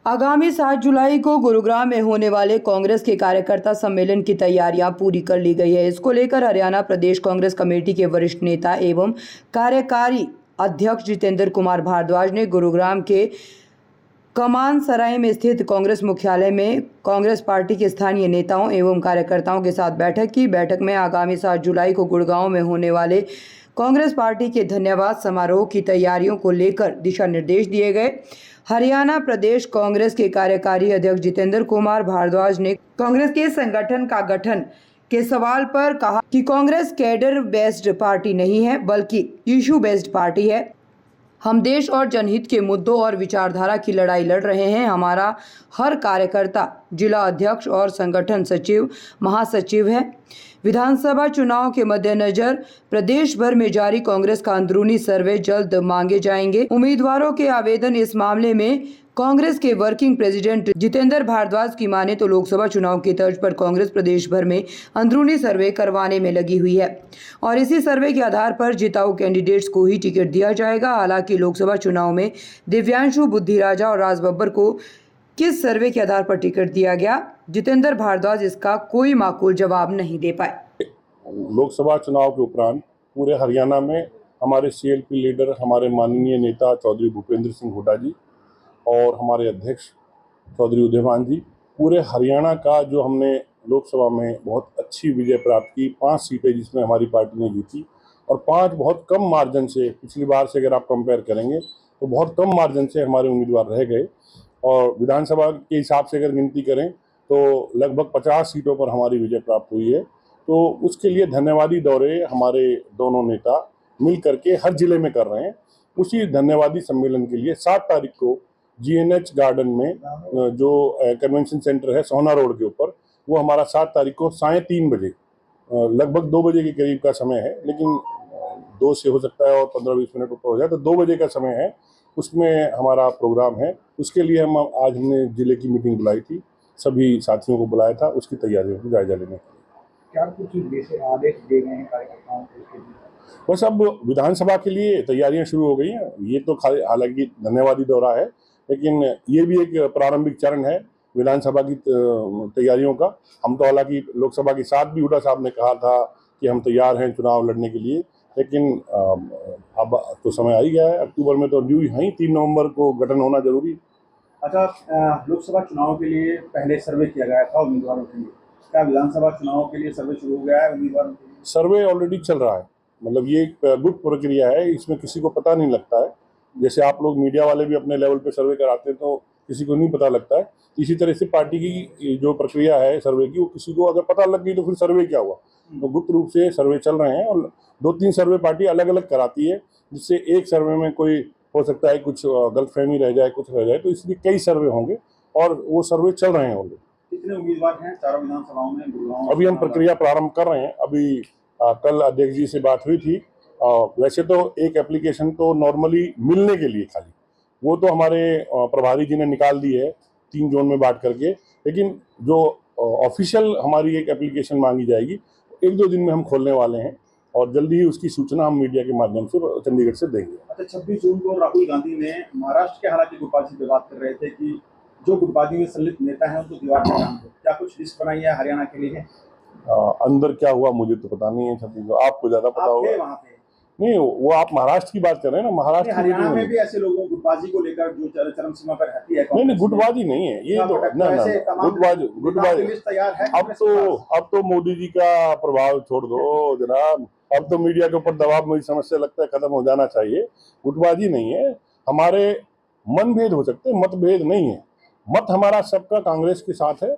आगामी 7 जुलाई को गुरुग्राम में होने वाले कांग्रेस के कार्यकर्ता सम्मेलन की तैयारियां पूरी कर ली गई है। इसको लेकर हरियाणा प्रदेश कांग्रेस कमेटी के वरिष्ठ नेता एवं कार्यकारी अध्यक्ष जितेंद्र कुमार भारद्वाज ने गुरुग्राम के कमान सराय में स्थित कांग्रेस मुख्यालय में कांग्रेस पार्टी के स्थानीय नेताओं एवं कार्यकर्ताओं के साथ बैठक की। बैठक में आगामी 7 जुलाई को गुड़गांव में होने वाले कांग्रेस पार्टी के धन्यवाद समारोह की तैयारियों को लेकर दिशा निर्देश दिए गए। हरियाणा प्रदेश कांग्रेस के कार्यकारी अध्यक्ष जितेंद्र कुमार भारद्वाज ने कांग्रेस के संगठन का गठन के सवाल पर कहा कि कांग्रेस कैडर बेस्ड पार्टी नहीं है बल्कि इशू बेस्ड पार्टी है। हम देश और जनहित के मुद्दों और विचारधारा की लड़ाई लड़ रहे हैं। हमारा हर कार्यकर्ता जिला अध्यक्ष और संगठन सचिव महासचिव है। विधानसभा चुनाव के मद्देनजर प्रदेश भर में जारी कांग्रेस का अंदरूनी सर्वे जल्द मांगे जाएंगे। उम्मीदवारों के आवेदन इस मामले में कांग्रेस के वर्किंग प्रेसिडेंट जितेंद्र भारद्वाज की माने तो लोकसभा चुनाव की तर्ज पर कांग्रेस प्रदेश भर में अंदरूनी सर्वे करवाने में लगी हुई है और इसी सर्वे के आधार पर जिताऊ कैंडिडेट्स को ही टिकट दिया जाएगा। हालांकि लोकसभा चुनाव में दिव्यांशु बुद्धिराजा और राज बब्बर को किस सर्वे के आधार पर टिकट दिया गया, जितेंद्र भारद्वाज इसका कोई माकूल जवाब नहीं दे पाए। लोकसभा चुनाव के उपरांत पूरे हरियाणा में हमारे सीएलपी लीडर, हमारे माननीय नेता चौधरी भूपेंद्र सिंह हुड्डा जी और हमारे अध्यक्ष चौधरी उदयमान जी, पूरे हरियाणा का जो हमने लोकसभा में बहुत अच्छी विजय प्राप्त की, 5 सीटें जिसमें हमारी पार्टी ने जीती और 5 बहुत कम मार्जिन से, पिछली बार से अगर आप कंपेयर करेंगे तो बहुत कम मार्जिन से हमारे उम्मीदवार रह गए और विधानसभा के हिसाब से अगर गिनती करें तो लगभग 50 सीटों पर हमारी विजय प्राप्त हुई है। तो उसके लिए धन्यवादी दौरे हमारे दोनों नेता मिल करके हर जिले में कर रहे हैं। उसी धन्यवादी सम्मेलन के लिए 7 तारीख को GNH गार्डन में जो कन्वेंशन सेंटर है सोहना रोड के ऊपर, वो हमारा 7 तारीख को 3:30 बजे, लगभग 2 बजे के करीब का समय है, लेकिन 2 से हो सकता है और 15-20 मिनट ऊपर हो जाए, तो 2 बजे का समय है। उसमें हमारा प्रोग्राम है। उसके लिए हमने जिले की मीटिंग बुलाई थी, सभी साथियों को बुलाया था उसकी तैयारियों को जायजा लेने के लिए। क्या कुछ आदेश दिए गए हैं कार्यकर्ताओं को? बस अब विधानसभा के लिए तैयारियां शुरू हो गई हैं। ये तो हालांकि धन्यवादी दौरा है, लेकिन ये भी एक प्रारंभिक चरण है विधानसभा की तैयारियों का। हम तो हालांकि लोकसभा के साथ भी हुड्डा साहब ने कहा था कि हम तैयार हैं चुनाव लड़ने के लिए, लेकिन अब तो समय आ ही गया है। अक्टूबर में तो ड्यू है, 3 नवंबर को गठन होना जरूरी। अच्छा, लोकसभा चुनाव के लिए पहले सर्वे किया गया था उम्मीदवारों के लिए, क्या विधानसभा चुनाव के लिए सर्वे शुरू हो गया है उम्मीदवारों के लिए? सर्वे ऑलरेडी चल रहा है, मतलब ये एक गुप्त प्रक्रिया है, इसमें किसी को पता नहीं लगता है। जैसे आप लोग मीडिया वाले भी अपने लेवल पे सर्वे कराते हैं तो किसी को नहीं पता लगता है, इसी तरह से पार्टी की जो प्रक्रिया है सर्वे की, वो किसी को अगर पता लग गई तो फिर सर्वे क्या हुआ। तो गुप्त रूप से सर्वे चल रहे हैं और 2-3 सर्वे पार्टी अलग अलग कराती है, जिससे एक सर्वे में कोई हो सकता है कुछ गलतफहमी रह जाए, कुछ रह जाए, तो इसलिए कई सर्वे होंगे और वो सर्वे चल रहे हैं ऑलरेडी। कितने उम्मीदवार हैं चारों विधानसभाओं में? अभी हम प्रक्रिया प्रारंभ कर रहे हैं। अभी कल अध्यक्ष जी से बात हुई थी। वैसे तो एक एप्लीकेशन तो नॉर्मली मिलने के लिए खाली, वो तो हमारे प्रभारी जी ने निकाल दी है 3 जोन में बांट करके, लेकिन जो ऑफिशियल हमारी एक एप्लीकेशन मांगी जाएगी 1-2 दिन में हम खोलने वाले हैं और जल्दी ही उसकी सूचना हम मीडिया के माध्यम से चंडीगढ़ से देंगे। अच्छा, 26 जून को राहुल गांधी ने महाराष्ट्र के हालांकि गुटबाजी पे बात कर रहे थे कि जो गुटबाजी में संलिप्त नेता है उनको दीवार पर टांग दो, क्या कुछ लिस्ट बनाई है हरियाणा के लिए? अंदर क्या हुआ मुझे तो पता नहीं है, छत्तीसगढ़ आपको ज्यादा पता होगा। वहाँ पे नहीं, वो आप महाराष्ट्र की बात कर रहे हैं ना, महाराष्ट्र हरियाणा में भी ऐसे लोगों गुटबाजी को लेकर जो चरम सीमा पर रहती है। नहीं, गुटबाजी नहीं है ये तो, ना गुटबाजी तैयार है। अब तो मोदी जी का प्रभाव छोड़ दो जनाब, अब तो मीडिया के ऊपर दबाव मुझे समस्या लगता है खत्म हो जाना चाहिए। गुटबाजी नहीं है, हमारे मनभेद हो सकते हैं, मतभेद नहीं है। मत हमारा सबका कांग्रेस के साथ है।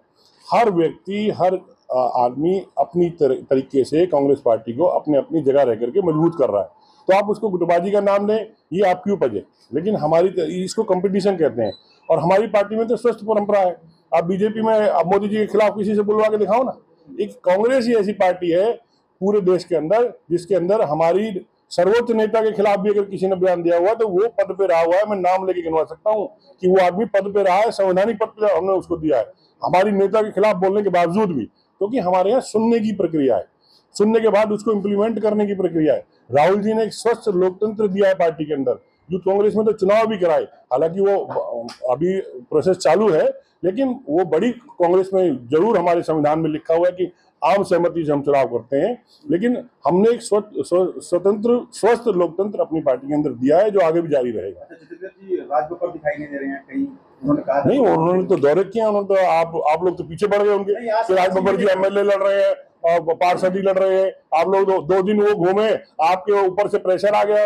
हर व्यक्ति, हर आदमी अपनी तरीके से कांग्रेस पार्टी को अपने अपनी जगह रह करके मजबूत कर रहा है, तो आप उसको गुटबाजी का नाम दें, ये आपकी उपज है, लेकिन हमारी इसको कंपटीशन कहते हैं और हमारी पार्टी में तो स्वस्थ परंपरा है। आप बीजेपी में आप मोदी जी के खिलाफ किसी से बुलवा के दिखाओ ना। एक कांग्रेस ही ऐसी पार्टी है पूरे देश के अंदर जिसके अंदर हमारी सर्वोच्च नेता के खिलाफ भी अगर किसी ने बयान दिया हुआ तो वो पद पे रहा हुआ है। मैं नाम लेके गिनवा सकता हूँ कि वो आदमी पद पे रहा है, संवैधानिक पद पे हमने उसको दिया है, हमारी नेता के खिलाफ बोलने के बावजूद भी, क्योंकि हमारे यहाँ सुनने की प्रक्रिया है, सुनने के बाद उसको इम्प्लीमेंट करने की प्रक्रिया है। राहुल जी ने एक स्वस्थ लोकतंत्र दिया है पार्टी के अंदर, यूथ कांग्रेस में तो चुनाव भी कराए, हालांकि वो अभी प्रोसेस चालू है, लेकिन वो बड़ी कांग्रेस में जरूर हमारे संविधान में लिखा हुआ है कि आम सहमति से हम चुनाव करते हैं। लेकिन हमने एक स्वतंत्र स्वस्थ लोकतंत्र अपनी पार्टी के अंदर दिया है, जो आगे भी जारी रहेगा। अच्छा जितेंद्र जी, राजबब्बर दिखाई नहीं दे रहे हैं कहीं, उन्होंने कहा था नहीं, उन्होंने तो दौरे किया, उन्होंने तो आप लोग तो पीछे बढ़ गए उनके कि राजबब्बर जी एमएलए लड़ रहे हैं और पार्षद ही लड़ रहे हैं। आप लोग दो दिन वो घूमे, आपके ऊपर से प्रेशर आ गया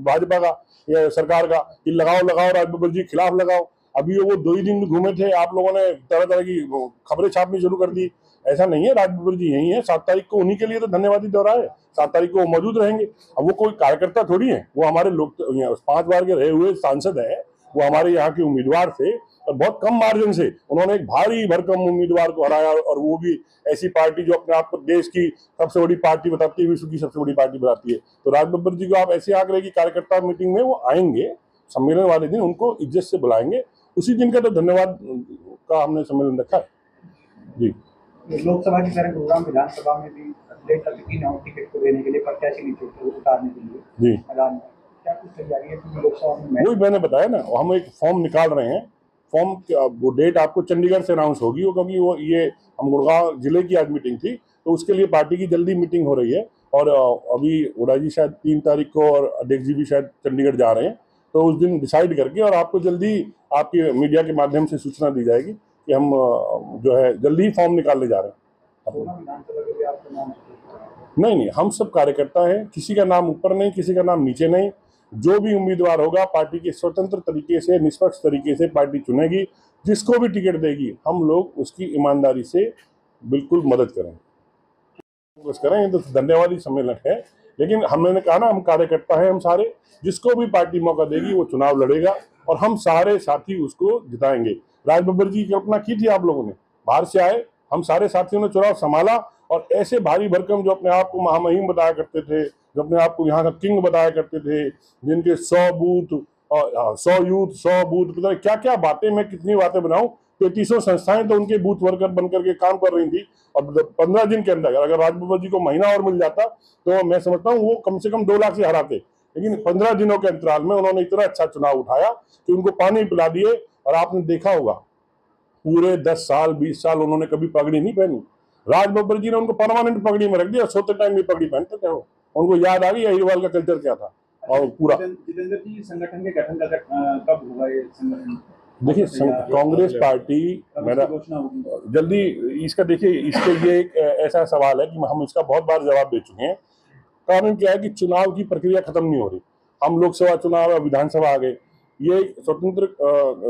भाजपा का या सरकार का कि लगाओ राजबब्बर जी खिलाफ लगाओ। अभी वो 2 ही दिन घूमे थे, आप लोगों ने तरह तरह की खबरें छापनी शुरू कर दी। ऐसा नहीं है, राजबब्बर जी यही है, 7 तारीख को उन्हीं के लिए तो धन्यवादी दौरा है, 7 तारीख को वो मौजूद रहेंगे। अब वो कोई कार्यकर्ता थोड़ी है, वो हमारे लोग 5 बार के रहे हुए सांसद है, वो हमारे यहाँ के उम्मीदवार थे और बहुत कम मार्जिन से उन्होंने एक भारी भरकम उम्मीदवार को हराया, और वो भी ऐसी पार्टी जो अपने आप को देश की सबसे बड़ी पार्टी बताती है, विश्व की सबसे बड़ी पार्टी बताती है। तो राजबब्बर जी को आप ऐसे आंक रहे कि कार्यकर्ता मीटिंग में वो आएंगे, सम्मेलन वाले दिन उनको इज्जत से बुलाएंगे, उसी दिन का तो धन्यवाद का हमने सम्मेलन रखा है जी। लोकसभा की तरह गुरुग्राम विधानसभा में भी अखिलेश अतिथि ने टिकट को देने के लिए प्रत्याशी नीचे उतारने के लिए जी मैदान में क्या कुछ तैयारी है कि लोकसभा में? वही मैंने बताया ना, हम एक फॉर्म निकाल रहे हैं। फॉर्म वो डेट आपको चंडीगढ़ से अनाउंस होगी, वो क्योंकि वो ये हम गुड़गांव जिले की आज मीटिंग थी, तो उसके लिए पार्टी की जल्दी मीटिंग हो रही है। और अभी हुड्डा जी शायद 3 तारीख को और अध्यक्ष जी भी शायद चंडीगढ़ जा रहे हैं, तो उस दिन डिसाइड करके और आपको जल्दी आपके मीडिया के माध्यम से सूचना दी जाएगी कि हम जो है जल्दी ही फॉर्म निकालने जा रहे हैं। नहीं, हम सब कार्यकर्ता हैं, किसी का नाम ऊपर नहीं, किसी का नाम नीचे नहीं। जो भी उम्मीदवार होगा पार्टी के स्वतंत्र तरीके से, निष्पक्ष तरीके से पार्टी चुनेगी, जिसको भी टिकट देगी हम लोग उसकी ईमानदारी से बिल्कुल मदद करें। ये तो धन्यवादी सम्मेलन है, लेकिन हमने कहा ना, हम कार्यकर्ता हैं, हम सारे, जिसको भी पार्टी मौका देगी वो चुनाव लड़ेगा और हम सारे साथी उसको जिताएंगे। राजबब्बर जी की कल्पना की थी आप लोगों ने, बाहर से आए, हम सारे साथियों ने चुनाव संभाला और ऐसे भारी भरकम जो अपने आप को महामहिम बताया करते थे, जो अपने आप को यहाँ का किंग बताया करते थे, जिनके 100 बूथ, 100 यूथ, 100 बूथ, पता नहीं क्या क्या बातें, मैं कितनी बातें बनाऊं। 3300 संस्थाएं तो उनके बूथ वर्कर बनकर के काम कर रही थी और 15 दिन के अंदर अगर राजबब्बर जी को महीना और मिल जाता तो मैं समझता हूँ वो कम से कम 2 लाख से हराते। लेकिन 15 दिनों के अंतराल में उन्होंने इतना अच्छा चुनाव उठाया कि उनको पानी पिला दिए। और आपने देखा होगा पूरे 10 साल 20 साल उन्होंने कभी पगड़ी नहीं पहनी, राजबब्बर जी ने उनको परमानेंट पगड़ी में रख दिया, सोते टाइम भी पगड़ी पहनते थे वो। उनको याद आ गई अहिरवाल का कल्चर क्या था। और पूरा जितेंद्र जी, संगठन के गठन का कब होगा ये संगठन? देखिए, कांग्रेस पार्टी मेरा जल्दी इसका, देखिए इसके ये एक ऐसा सवाल है कि हम इसका बहुत बार जवाब दे चुके हैं। कारण क्या है कि चुनाव की प्रक्रिया खत्म नहीं हो रही, हम लोकसभा चुनाव या विधानसभा आ गए, ये स्वतंत्र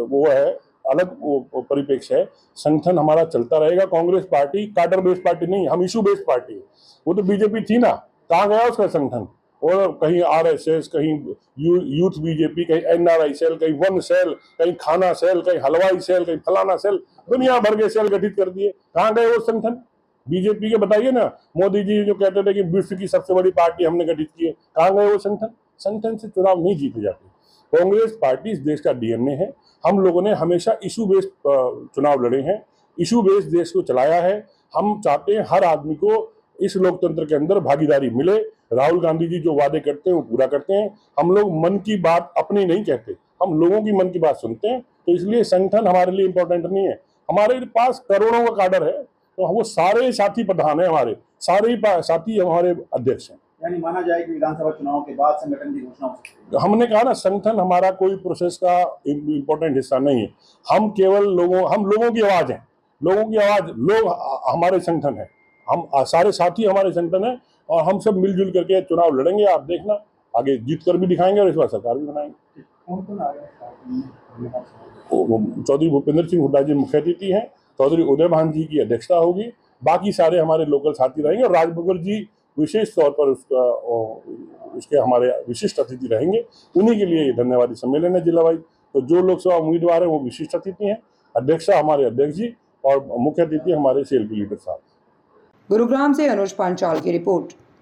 वो है, अलग परिप्रेक्ष्य है। संगठन हमारा चलता रहेगा। Congress party cadre based party नहीं, हम इशू बेस्ड पार्टी है। वो तो बीजेपी थी ना, कहाँ गया उसका संगठन? और कहीं आरएसएस, कहीं यूथ बीजेपी, कहीं एनआरआई सेल, कहीं वन सेल, कहीं खाना सेल, कहीं हलवाई सेल, कहीं फलाना सेल, दुनिया भर के सेल गठित कर दिए। कहाँ गए वो संगठन बीजेपी के? बताइए ना। मोदी जी जो कहते थे कि विश्व की सबसे बड़ी पार्टी हमने गठित की है, कहाँ गए वो संगठन? संगठन से चुनाव नहीं जीते जाते। कांग्रेस पार्टी इस देश का डीएनए है। हम लोगों ने हमेशा इशू बेस्ड चुनाव लड़े हैं, इशू बेस्ड देश को चलाया है। हम चाहते हैं हर आदमी को इस लोकतंत्र के अंदर भागीदारी मिले। राहुल गांधी जी जो वादे करते हैं वो पूरा करते हैं। हम लोग मन की बात अपनी नहीं कहते, हम लोगों की मन की बात सुनते हैं। तो इसलिए संगठन हमारे लिए इंपॉर्टेंट नहीं है। हमारे पास करोड़ों का काडर है, तो वो सारे साथी प्रधान है, हमारे सारे ही साथी हमारे अध्यक्ष हैं। यानी माना जाए कि विधानसभा चुनाव के बाद संगठन की घोषणा हो सकती है। हमने कहा ना, संगठन हमारा कोई प्रोसेस का इम्पोर्टेंट हिस्सा नहीं है। हम केवल हम लोगों की आवाज हैं, लोगों की आवाज, लोग हमारे संगठन है। हम सारे साथी हमारे संगठन है और हम सब मिलजुल करके चुनाव लड़ेंगे। आप देखना, आगे जीत कर भी दिखाएंगे और इस बार सरकार भी बनाएंगे। चौधरी भूपेंद्र सिंह हुड्डा जी मुख्य अतिथि हैं, चौधरी उदयभान जी की अध्यक्षता होगी, बाकी सारे हमारे लोकल साथी रहेंगे और राजबब्बर जी विशेष तौर पर उसके हमारे विशिष्ट अतिथि रहेंगे। उन्हीं के लिए ये धन्यवादी सम्मेलन है जिला वाइज। तो जो लोकसभा उम्मीदवार हैं वो विशिष्ट अतिथि हैं, अध्यक्षा हमारे अध्यक्ष जी और मुख्य अतिथि हमारे सेल के लीडर साहब। गुरुग्राम से अनुज पांचाल की रिपोर्ट।